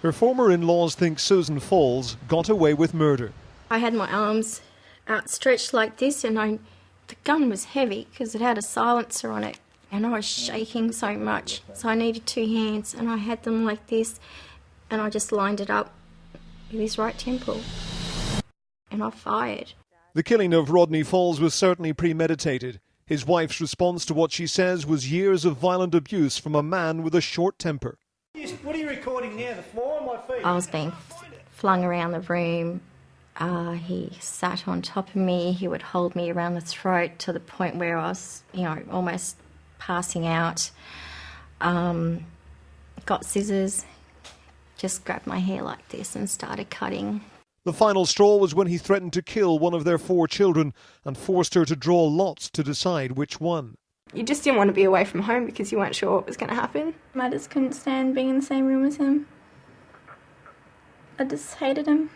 Her former in-laws think Susan Falls got away with murder. I had my arms outstretched like this, and the gun was heavy because it had a silencer on it, and I was shaking so much, so I needed two hands, and I had them like this, and I just lined it up with his right temple, and I fired. The killing of Rodney Falls was certainly premeditated. His wife's response to what she says was years of violent abuse from a man with a short temper. What are you recording now? The floor on my feet? I was being flung around the room. He sat on top of me. He would hold me around the throat to the point where I was, almost passing out. Got scissors, just grabbed my hair like this and started cutting. The final straw was when he threatened to kill one of their 4 children and forced her to draw lots to decide which one. You just didn't want to be away from home because you weren't sure what was going to happen. I just couldn't stand being in the same room as him. I just hated him.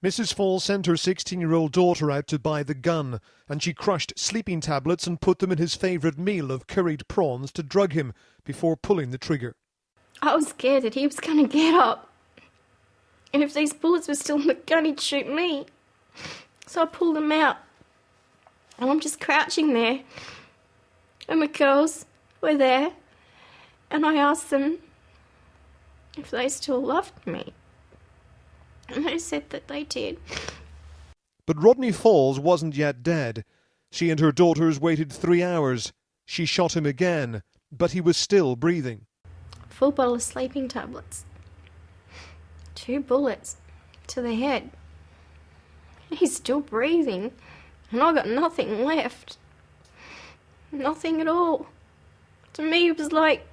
Mrs. Falls sent her 16-year-old daughter out to buy the gun, and she crushed sleeping tablets and put them in his favourite meal of curried prawns to drug him before pulling the trigger. I was scared that he was going to get up, and if these bullets were still in the gun, he'd shoot me. So I pulled them out, and I'm just crouching there, and the girls were there, and I asked them if they still loved me, and they said that they did. But Rodney Falls wasn't yet dead. She and her daughters waited 3 hours. She shot him again, but he was still breathing. Full bottle of sleeping tablets. 2 bullets to the head. He's still breathing, and I got nothing left. Nothing at all. To me, it was like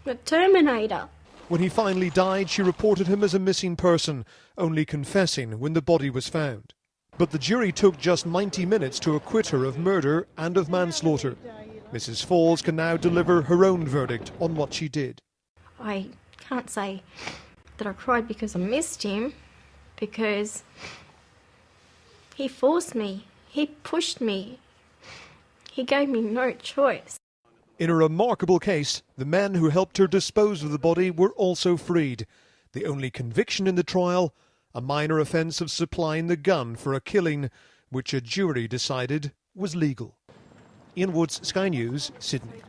a Terminator. When he finally died, she reported him as a missing person, only confessing when the body was found. But the jury took just 90 minutes to acquit her of murder and of manslaughter. Mrs. Falls can now deliver her own verdict on what she did. I can't say that I cried because I missed him, because he forced me, he pushed me, he gave me no choice. In a remarkable case, the men who helped her dispose of the body were also freed. The only conviction in the trial, a minor offence of supplying the gun for a killing, which a jury decided was legal. Ian Woods, Sky News, Sydney.